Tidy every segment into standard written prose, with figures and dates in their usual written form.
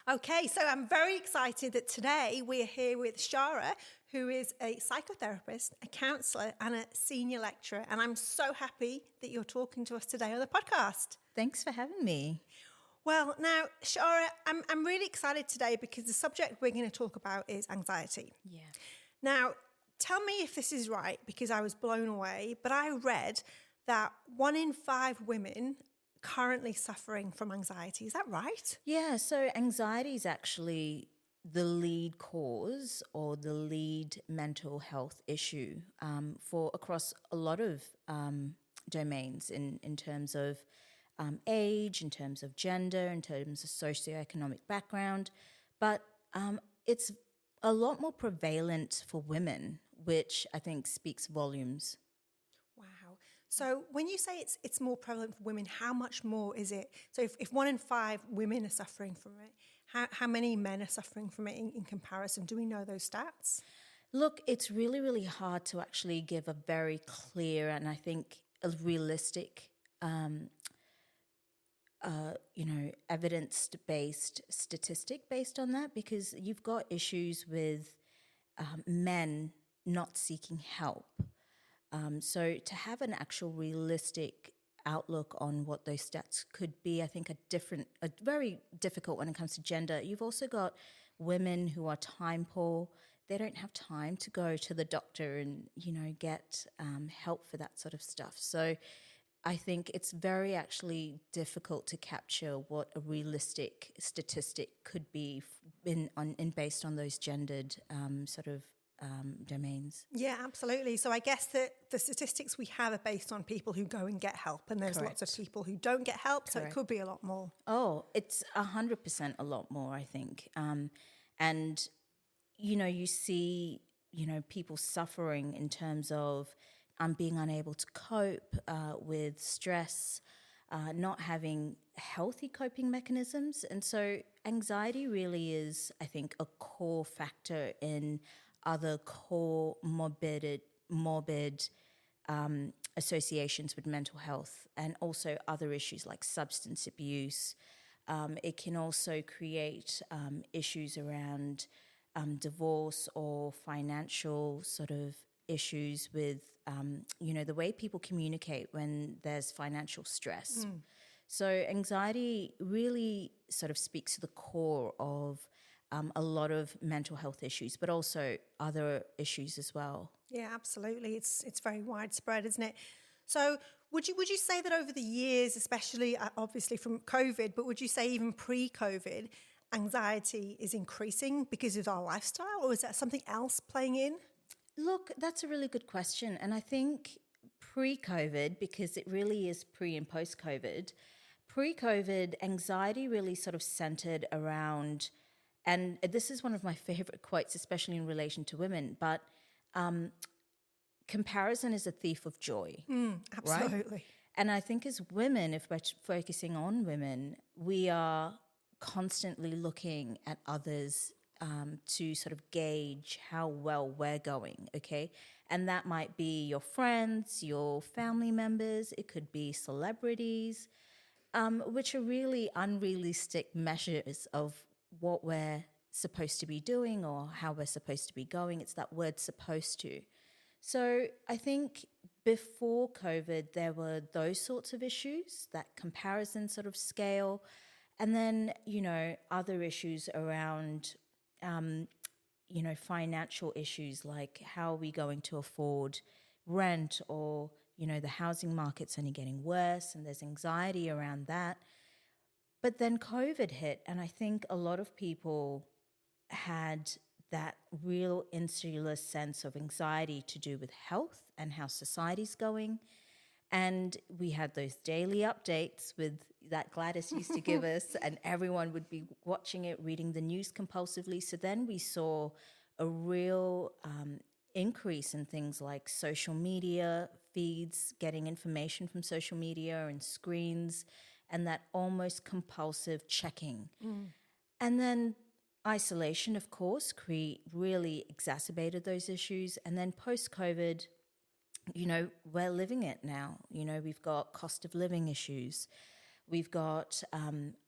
Okay, so I'm very excited that today we're here with Shara, who is a psychotherapist, a counsellor, and a senior lecturer. And I'm so happy that you're talking to us today on the podcast. Thanks for having me. Well, now, Shara, I'm really excited today because the subject we're going to talk about is anxiety. Yeah. Now, tell me if this is right, because I was blown away, but I read that 1 in 5 women currently suffering from anxiety. Is that right? Yeah, so anxiety is actually the lead cause or the lead mental health issue for across a lot of domains in terms of age, in terms of gender, in terms of socioeconomic background. But it's a lot more prevalent for women, which I think speaks volumes. Wow. So when you say it's more prevalent for women, how much more is it? So if 1 in 5 women are suffering from it, how many men are suffering from it in comparison? Do we know those stats? Look, it's really, really hard to actually give a very clear and I think a realistic, evidence-based statistic based on that, because you've got issues with men not seeking help. So to have an actual realistic outlook on what those stats could be, I think a very difficult when it comes to gender. You've also got women who are time poor. They don't have time to go to the doctor and, get help for that sort of stuff. So I think it's very actually difficult to capture what a realistic statistic could be based on those gendered domains. Yeah, absolutely. So I guess that the statistics we have are based on people who go and get help, and there's Correct. lots of people who don't get help, so it Correct. could be a lot more. Oh, it's 100% a lot more, I think. And, you see, people suffering in terms of being unable to cope with stress, not having healthy coping mechanisms. And so anxiety really is, I think, a core factor in other core morbid associations with mental health, and also other issues like substance abuse. It can also create issues around divorce or financial sort of issues with, the way people communicate when there's financial stress. So anxiety really sort of speaks to the core of a lot of mental health issues, but also other issues as well. Yeah, absolutely. It's very widespread, isn't it? So would you say that over the years, especially obviously from COVID, but would you say even pre-COVID, anxiety is increasing because of our lifestyle, or is that something else playing in? Look, that's a really good question. And I think pre-COVID, because it really is pre and post-COVID, pre-COVID, anxiety really sort of centered around, and this is one of my favorite quotes, especially in relation to women, but comparison is a thief of joy. Absolutely. Right? And I think as women, if we're focusing on women, we are constantly looking at others to sort of gauge how well we're going, okay? And that might be your friends, your family members, it could be celebrities, which are really unrealistic measures of what we're supposed to be doing or how we're supposed to be going. It's that word supposed to. So I think before COVID, there were those sorts of issues, that comparison sort of scale, and then, other issues around, financial issues like how are we going to afford rent, or, the housing market's only getting worse and there's anxiety around that. But then COVID hit, and I think a lot of people had that real insular sense of anxiety to do with health and how society's going. And we had those daily updates with that Gladys used to give us, and everyone would be watching it, reading the news compulsively. So then we saw a real increase in things like social media feeds, getting information from social media and screens, and that almost compulsive checking. And then isolation, of course, really exacerbated those issues. And then post-COVID, we're living it now. We've got cost of living issues. We've got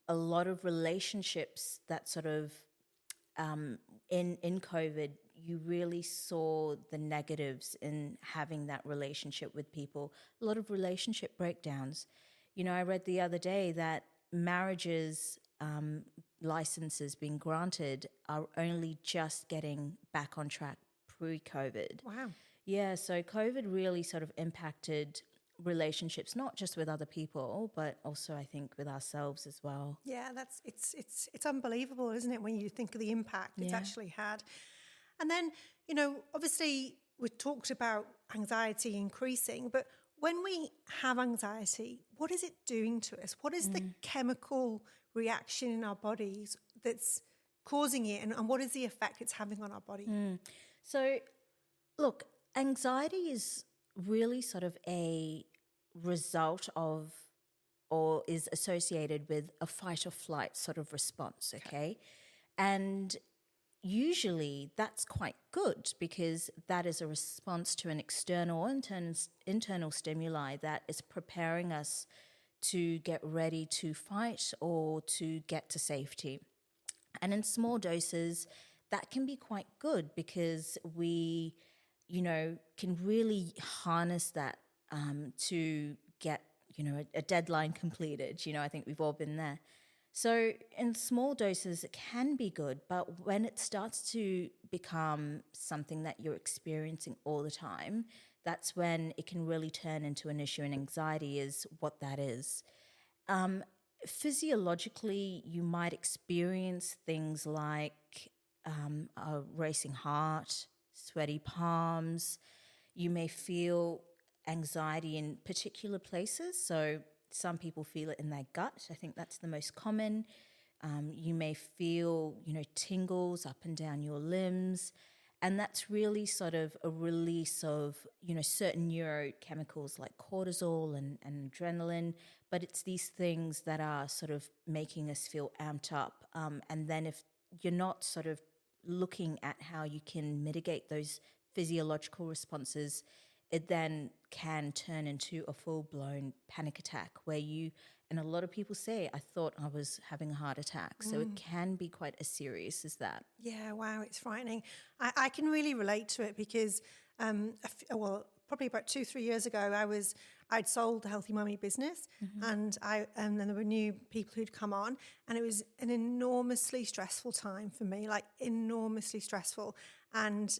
a lot of relationships that sort of in COVID, you really saw the negatives in having that relationship with people. A lot of relationship breakdowns. You know, I read the other day that marriages licenses being granted are only just getting back on track pre-COVID. Wow. Yeah, so COVID really sort of impacted relationships, not just with other people, but also I think with ourselves as well. Yeah, that's it's unbelievable, isn't it, when you think of the impact it's Yeah. actually had. And then, you know, obviously we talked about anxiety increasing, but when we have anxiety, what is it doing to us? What is the chemical reaction in our bodies that's causing it, and what is the effect it's having on our body? So, look, anxiety is really sort of a result of or is associated with a fight or flight sort of response, okay? And usually that's quite good because that is a response to an external or internal stimuli that is preparing us to get ready to fight or to get to safety. And in small doses, that can be quite good because we, you know, can really harness that to get, you know, a deadline completed. You know, I think we've all been there. So in small doses, it can be good, but when it starts to become something that you're experiencing all the time, that's when it can really turn into an issue, and anxiety is what that is. Physiologically, you might experience things like a racing heart, sweaty palms. You may feel anxiety in particular places. So some people feel it in their gut. I think that's the most common. You may feel, you know, tingles up and down your limbs. And that's really sort of a release of, you know, certain neurochemicals like cortisol and adrenaline. But it's these things that are sort of making us feel amped up. And then if you're not sort of looking at how you can mitigate those physiological responses, it then can turn into a full-blown panic attack where you, and a lot of people say, I thought I was having a heart attack. So it can be quite as serious as that. Yeah, wow, it's frightening. I can really relate to it because, well, probably about 2-3 years ago, I'd sold the Healthy Mummy business, and then there were new people who'd come on, and it was an enormously stressful time for me, like enormously stressful. And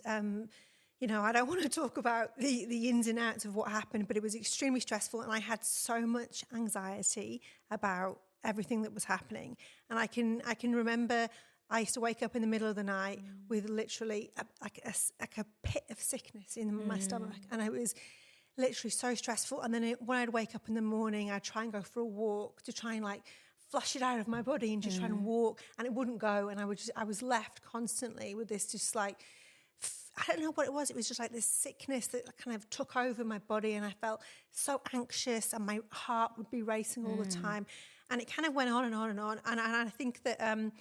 you know, I don't want to talk about the ins and outs of what happened, but it was extremely stressful, and I had so much anxiety about everything that was happening. And I can remember I used to wake up in the middle of the night with literally a pit of sickness in my stomach, and it was literally so stressful. And then when I'd wake up in the morning, I'd try and go for a walk to try and like flush it out of my body and just try and walk, and it wouldn't go. And I was left constantly with this just like, I don't know what it was. It was just like this sickness that kind of took over my body, and I felt so anxious, and my heart would be racing all the time. And it kind of went on and on and on. And I think that, and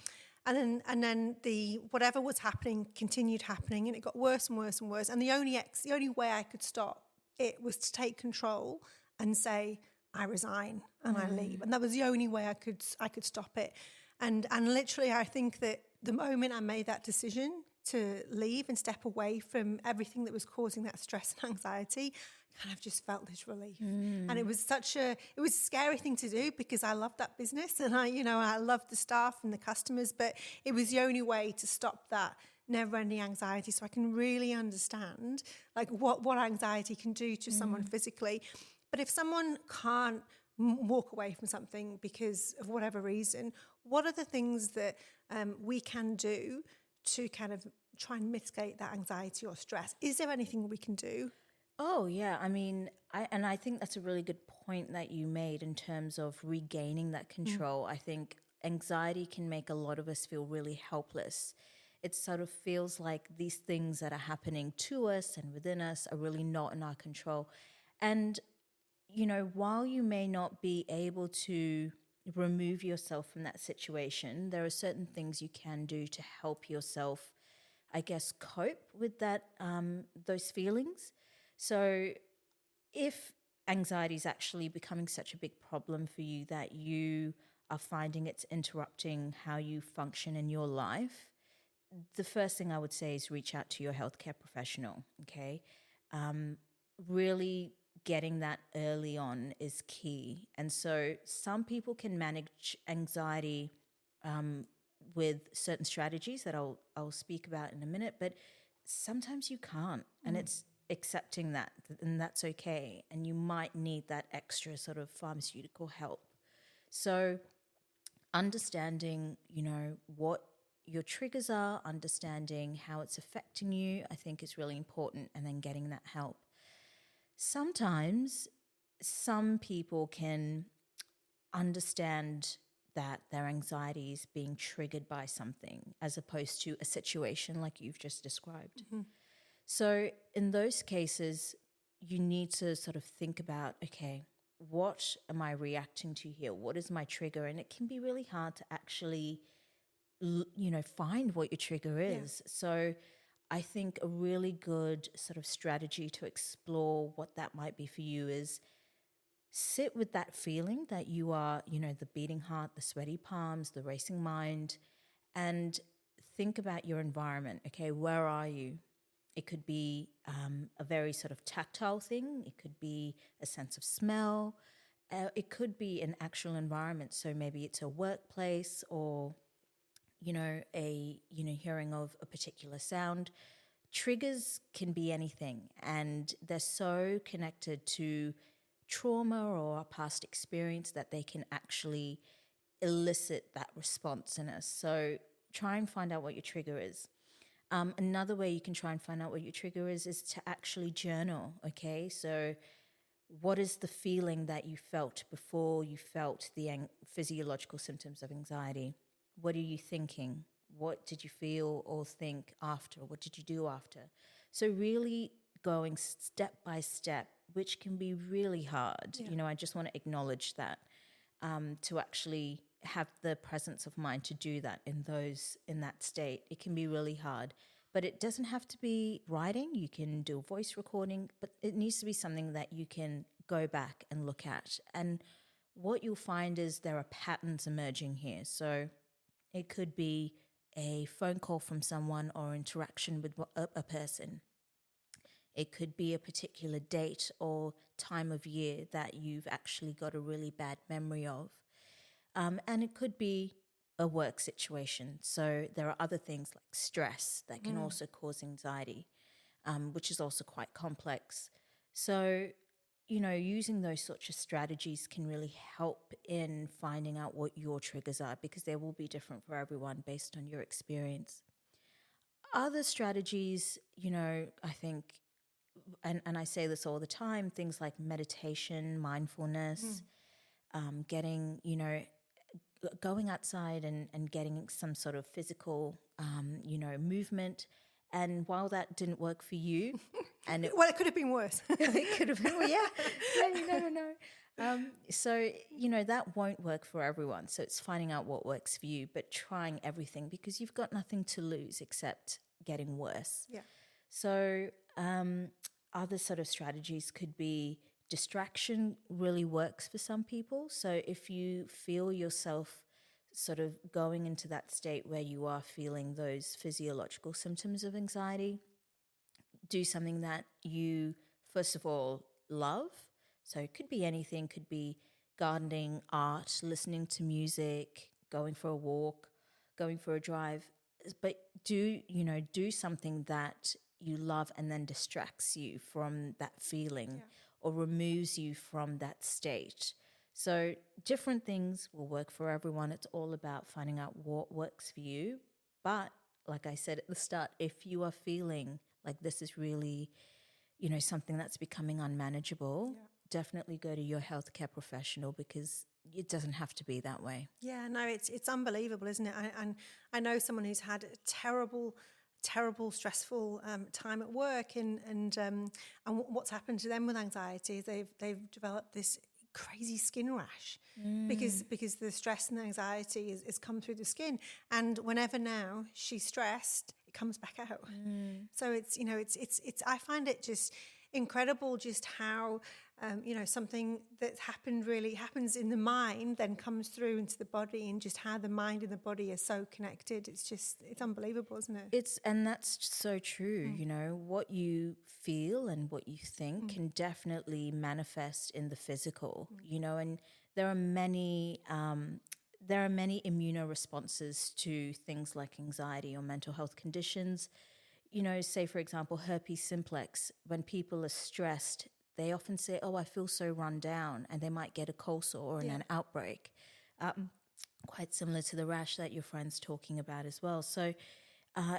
then the whatever was happening continued happening, and it got worse and worse and worse. And the only way I could stop it was to take control and say, I resign and I leave. And that was the only way I could stop it. And literally, I think that the moment I made that decision to leave and step away from everything that was causing that stress and anxiety, kind of just felt this relief. And it was a scary thing to do because I loved that business, and I loved the staff and the customers, but it was the only way to stop that never-ending anxiety. So I can really understand like what anxiety can do to someone physically. But if someone can't walk away from something because of whatever reason, what are the things that we can do to kind of try and mitigate that anxiety or stress? Is there anything we can do? Oh, yeah. I mean, I think that's a really good point that you made in terms of regaining that control. I think anxiety can make a lot of us feel really helpless. It sort of feels like these things that are happening to us and within us are really not in our control. And, you know, while you may not be able to remove yourself from that situation, there are certain things you can do to help yourself, I guess, cope with that, those feelings. So if anxiety is actually becoming such a big problem for you that you are finding it's interrupting how you function in your life, the first thing I would say is reach out to your healthcare professional, okay? Really getting that early on is key. And so some people can manage anxiety with certain strategies that I'll speak about in a minute, but sometimes you can't, and it's accepting that, and that's okay. And you might need that extra sort of pharmaceutical help. So understanding, what your triggers are, understanding how it's affecting you, I think is really important, and then getting that help. Sometimes some people can understand that their anxiety is being triggered by something as opposed to a situation like you've just described. So in those cases, you need to sort of think about, okay, what am I reacting to here? What is my trigger? And it can be really hard to actually, find what your trigger is. Yeah. So I think a really good sort of strategy to explore what that might be for you is sit with that feeling that you are, the beating heart, the sweaty palms, the racing mind, and think about your environment. Okay, where are you? It could be a very sort of tactile thing. It could be a sense of smell. It could be an actual environment. So maybe it's a workplace or, hearing of a particular sound. Triggers can be anything, and they're so connected to trauma or a past experience that they can actually elicit that response in us. So try and find out what your trigger is. Another way you can try and find out what your trigger is to actually journal, okay? So what is the feeling that you felt before you felt the physiological symptoms of anxiety? What are you thinking? What did you feel or think after? What did you do after? So really going step by step, which can be really hard. Yeah. I just want to acknowledge that, to actually have the presence of mind to do that in that state. It can be really hard, but it doesn't have to be writing. You can do a voice recording, but it needs to be something that you can go back and look at. And what you'll find is there are patterns emerging here. So it could be a phone call from someone or interaction with a person. It could be a particular date or time of year that you've actually got a really bad memory of. And it could be a work situation. So there are other things like stress that can also cause anxiety, which is also quite complex. So, using those sorts of strategies can really help in finding out what your triggers are, because they will be different for everyone based on your experience. Other strategies, I think, and I say this all the time, things like meditation, mindfulness, getting, going outside and getting some sort of physical, movement. And while that didn't work for you, and it could have been worse. It could have been, well, yeah. No, you never know. So, that won't work for everyone. So it's finding out what works for you, but trying everything, because you've got nothing to lose except getting worse. Yeah. So other sort of strategies could be distraction really works for some people. So if you feel yourself sort of going into that state where you are feeling those physiological symptoms of anxiety, do something that you, first of all, love. So it could be anything, could be gardening, art, listening to music, going for a walk, going for a drive. But do something that you love and then distracts you from that feeling or removes you from that state. So different things will work for everyone. It's all about finding out what works for you. But like I said at the start, if you are feeling like this is really, something that's becoming unmanageable, definitely go to your healthcare professional, because it doesn't have to be that way. Yeah, no, it's unbelievable, isn't it? And I know someone who's had a terrible, stressful time at work, and what's happened to them with anxiety is they've developed this crazy skin rash because the stress and the anxiety is come through the skin, and whenever now she's stressed, it comes back out. So it's I find it just incredible just how something that's happens in the mind, then comes through into the body, and just how the mind and the body are so connected. It's unbelievable, isn't it? And that's so true. What you feel and what you think can definitely manifest in the physical, and there are many immunoresponses to things like anxiety or mental health conditions. Say, for example, herpes simplex. When people are stressed, they often say, oh, I feel so run down, and they might get a cold sore or an outbreak, quite similar to the rash that your friend's talking about as well. So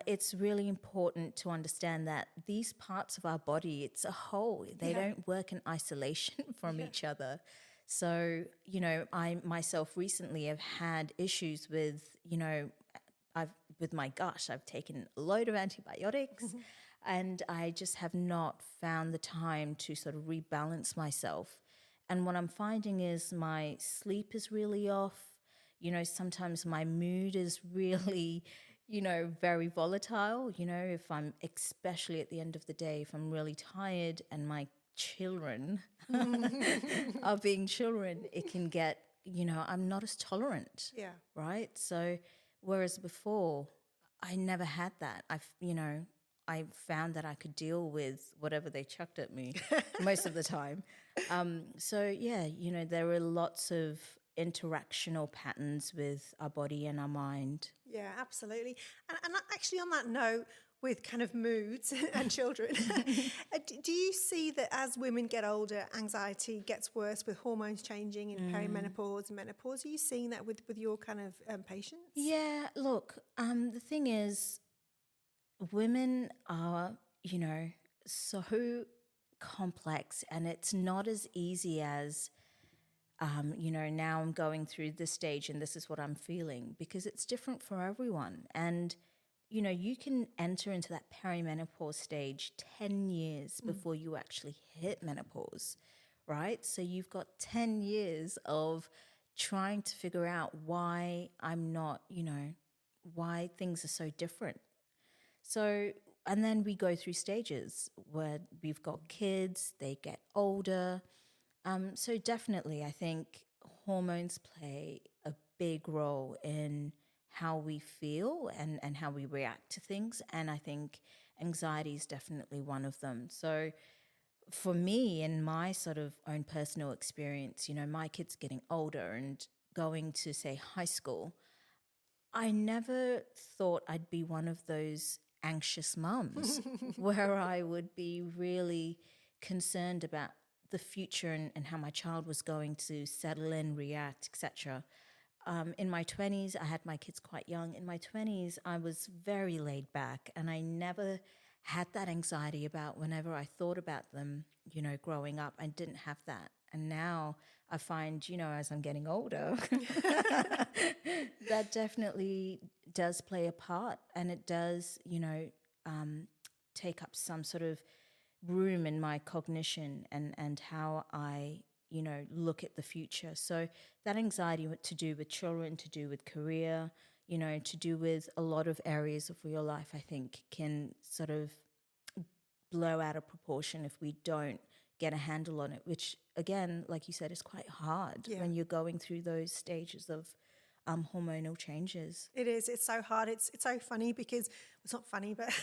it's really important to understand that these parts of our body, it's a whole. They don't work in isolation from each other. So, I myself recently have had issues with, with my gut. I've taken a load of antibiotics and I just have not found the time to sort of rebalance myself. And what I'm finding is my sleep is really off. Sometimes my mood is really, very volatile. If I'm, especially at the end of the day, if I'm really tired and my children are being children, it can get, I'm not as tolerant. Yeah. Right. So whereas before I never had that. I found that I could deal with whatever they chucked at me most of the time. There are lots of interactional patterns with our body and our mind. Yeah, absolutely. And actually on that note, with kind of moods and children, do you see that as women get older, anxiety gets worse with hormones changing in perimenopause and menopause? Are you seeing that with your kind of patients? Yeah, look, the thing is, women are, so complex, and it's not as easy as, now I'm going through this stage and this is what I'm feeling, because it's different for everyone. And you can enter into that perimenopause stage 10 years before you actually hit menopause, right? So you've got 10 years of trying to figure out why I'm not, why things are so different. So, and then we go through stages where we've got kids, they get older. So definitely, I think hormones play a big role in how we feel and how we react to things. And I think anxiety is definitely one of them. So for me, in my sort of own personal experience, my kids getting older and going to, say, high school, I never thought I'd be one of those anxious mums where I would be really concerned about the future and how my child was going to settle in, react, etc. In my 20s, I had my kids quite young. In my 20s, I was very laid back, and I never had that anxiety about whenever I thought about them, growing up. I didn't have that. And now I find, as I'm getting older, that definitely does play a part, and it does, take up some sort of room in my cognition and how I look at the future. So that anxiety to do with children, to do with career, to do with a lot of areas of your life, I think can sort of blow out of proportion if we don't get a handle on it, which again, like you said, is quite hard when you're going through those stages of hormonal changes. It is. It's so hard. It's so funny because it's not funny, but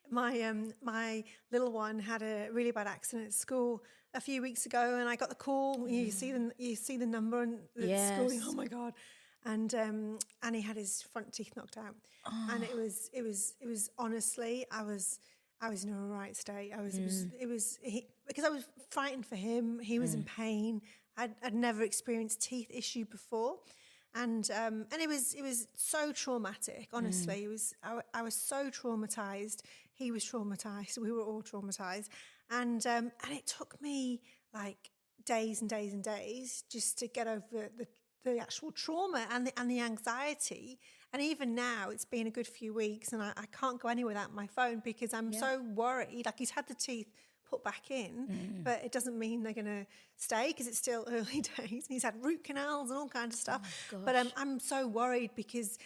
my little one had a really bad accident at school a few weeks ago, and I got the call. You see the number and the school. Oh my God! And he had his front teeth knocked out, and it was honestly, I was in a right state. Because I was frightened for him. He was in pain. I'd never experienced teeth issue before. And it was so traumatic, honestly. I was so traumatized. He was traumatized. We were all traumatized. And it took me like days and days and days just to get over the actual trauma and the anxiety. And even now, it's been a good few weeks, and I can't go anywhere without my phone because I'm so worried. Like, he's had the teeth put back in, but it doesn't mean they're going to stay because it's still early days. And he's had root canals and all kinds of stuff. But I'm so worried because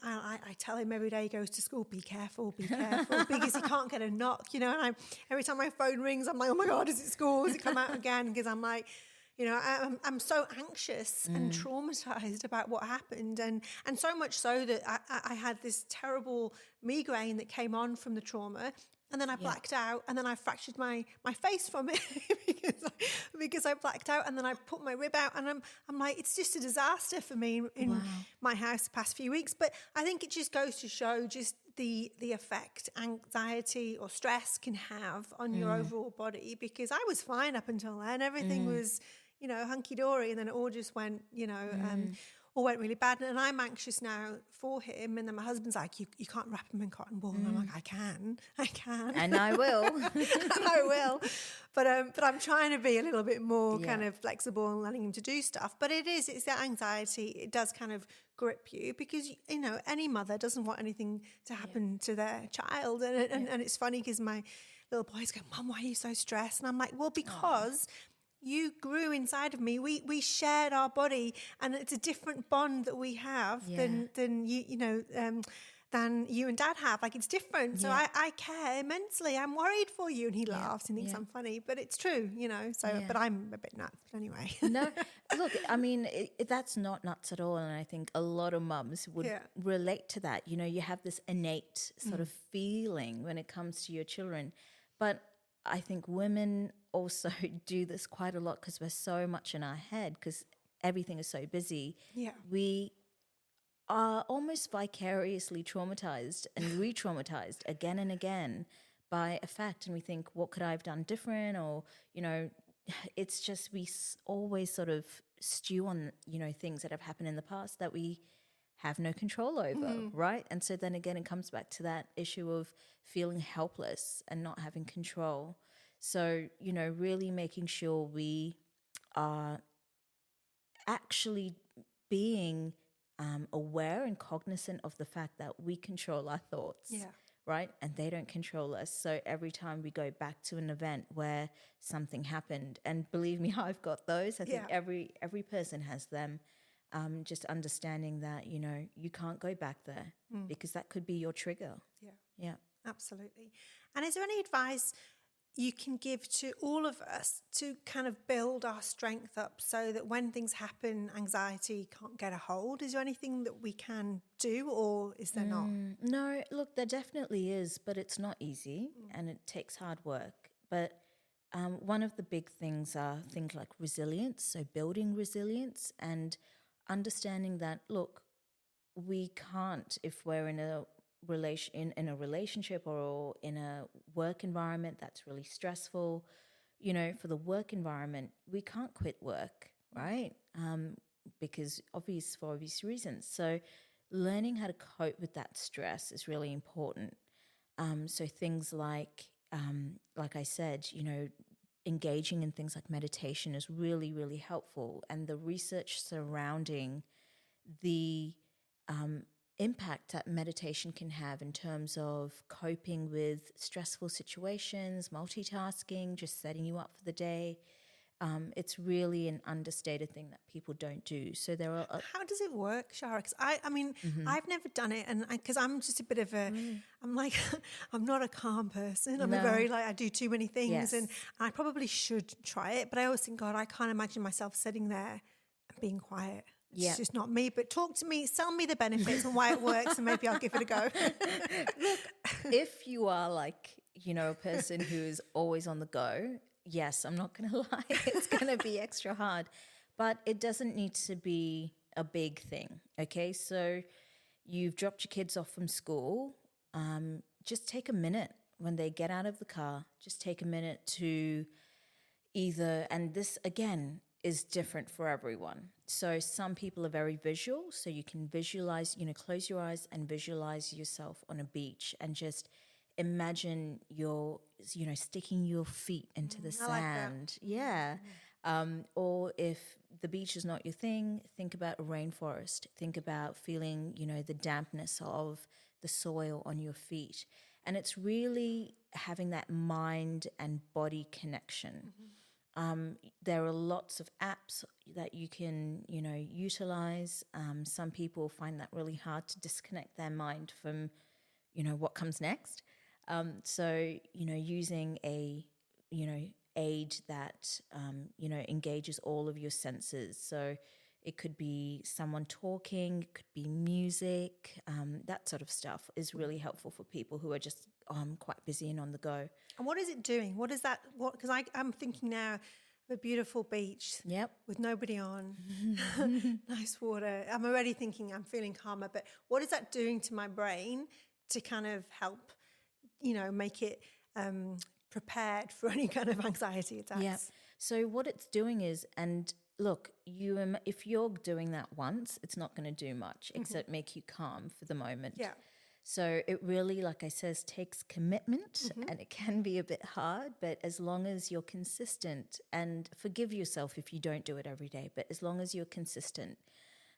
I tell him every day he goes to school, be careful, because he can't get a knock, you know. And every time my phone rings, I'm like, oh my God, is it school? Has it come out again? Because I'm like, you know, I'm so anxious and traumatized about what happened. And so much so that I had this terrible migraine that came on from the trauma. And then I blacked out, and then I fractured my face from it because I blacked out, and then I put my rib out, and I'm like, it's just a disaster for me in my house the past few weeks. But I think it just goes to show just the effect anxiety or stress can have on your overall body, because I was fine up until then. Everything was, you know, hunky-dory, and then it all just went, you know, all went really bad. And I'm anxious now for him. And then my husband's like, you can't wrap him in cotton wool. And I'm like, I can. And I will. And I will. But I'm trying to be a little bit more kind of flexible and letting him to do stuff. But it's that anxiety. It does kind of grip you, because, you know, any mother doesn't want anything to happen to their child. And it's funny because my little boys go, Mum, why are you so stressed? And I'm like, well, because you grew inside of me. We shared our body, and it's a different bond that we have than you know, than you and Dad have. Like, it's different. So I care immensely. I'm worried for you. And he laughs and thinks I'm funny, but it's true, you know. So, but I'm a bit nuts. But anyway. No, look, I mean, that's not nuts at all. And I think a lot of mums would relate to that. You know, you have this innate sort of feeling when it comes to your children. But I think women also do this quite a lot because we're so much in our head, because everything is so busy. Yeah. We are almost vicariously traumatized and re-traumatized again and again by a fact. And we think, what could I have done different? Or, you know, it's just we always sort of stew on, you know, things that have happened in the past that we have no control over, right? And so then again, it comes back to that issue of feeling helpless and not having control. So, you know, really making sure we are actually being aware and cognizant of the fact that we control our thoughts, right? And they don't control us. So every time we go back to an event where something happened, and believe me, I've got those. I think every person has them. Just understanding that, you know, you can't go back there because that could be your trigger. Yeah. Absolutely. And is there any advice you can give to all of us to kind of build our strength up so that when things happen, anxiety can't get a hold? Is there anything that we can do, or is there not? No, look, there definitely is, but it's not easy and it takes hard work. But one of the big things are things like resilience, so building resilience and understanding that, look, we can't, if we're in a relationship or in a work environment that's really stressful, you know, for the work environment, we can't quit work, right? Because for obvious reasons. So learning how to cope with that stress is really important. So things like I said, you know, engaging in things like meditation is really, really helpful. And the research surrounding the impact that meditation can have in terms of coping with stressful situations, multitasking, just setting you up for the day. It's really an understated thing that people don't do. So there are. How does it work, Shara? Because I mean, I've never done it, and because I'm just a bit of a, I'm like, I'm not a calm person. I'm a very I do too many things, and I probably should try it. But I always think, God, I can't imagine myself sitting there and being quiet. It's just not me. But talk to me, sell me the benefits and why it works, and maybe I'll give it a go. Look, if you are like, you know, a person who is always on the go, yes, I'm not going to lie, it's going to be extra hard. But it doesn't need to be a big thing, okay? So you've dropped your kids off from school. Just take a minute when they get out of the car. Just take a minute to either, and this, again, is different for everyone. So some people are very visual, so you can visualize, you know, close your eyes and visualize yourself on a beach and just imagine you're, you know, sticking your feet into the sand. Or if the beach is not your thing, think about a rainforest. Think about feeling, you know, the dampness of the soil on your feet. And it's really having that mind and body connection. There are lots of apps that you can, utilize. Some people find that really hard to disconnect their mind from, what comes next. So, using a, aid that, engages all of your senses. So it could be someone talking, it could be music, that sort of stuff is really helpful for people who are just quite busy and on the go. And what is it doing? What is that? Because I'm thinking now of a beautiful beach with nobody on, nice water. I'm already thinking I'm feeling calmer, but what is that doing to my brain to kind of help, make it prepared for any kind of anxiety attacks? Yeah. So what it's doing is, and look, if you're doing that once, it's not going to do much except make you calm for the moment. Yeah. So it really, like I says, takes commitment, and it can be a bit hard, but as long as you're consistent, and forgive yourself if you don't do it every day, but as long as you're consistent.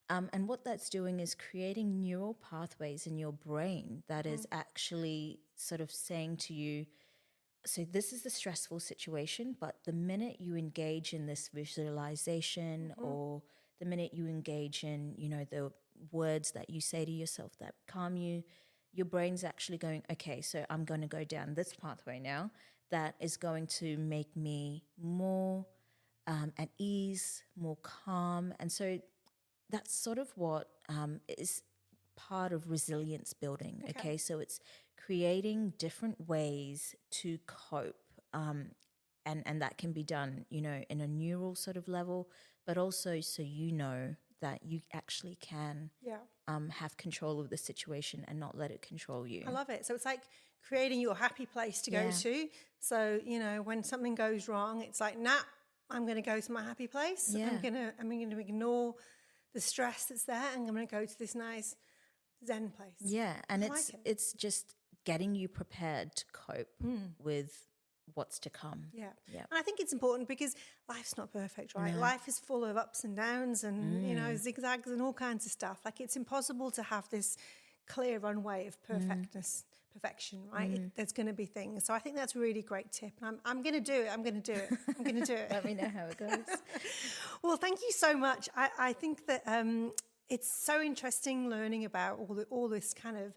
And what that's doing is creating neural pathways in your brain that is actually sort of saying to you, so this is the stressful situation, but the minute you engage in this visualization or the minute you engage in, the words that you say to yourself that calm you, your brain's actually going, okay, so I'm going to go down this pathway now that is going to make me more at ease, more calm. And so that's sort of what is part of resilience building, okay? So it's creating different ways to cope, and that can be done, in a neural sort of level, but also so that you actually can have control of the situation and not let it control you. I love it. So it's like creating your happy place to go to. So, when something goes wrong, it's like, nah, I'm going to go to my happy place. Yeah. I'm going to ignore the stress that's there, and I'm going to go to this nice Zen place. Yeah, and it's just getting you prepared to cope with what's to come. Yeah. And I think it's important because life's not perfect, right? No. Life is full of ups and downs and, zigzags and all kinds of stuff. Like, it's impossible to have this clear runway of perfection, right? There's going to be things. So I think that's a really great tip. And I'm going to do it. I'm going to do it. Let me know how it goes. Well, thank you so much. I think that it's so interesting learning about all this kind of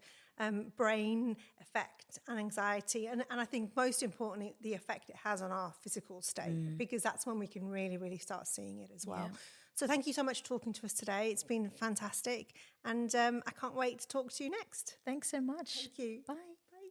brain effect and anxiety. And I think most importantly, the effect it has on our physical state, because that's when we can really, really start seeing it as well. Yeah. So thank you so much for talking to us today. It's been fantastic. And I can't wait to talk to you next. Thanks so much. Thank you. Bye.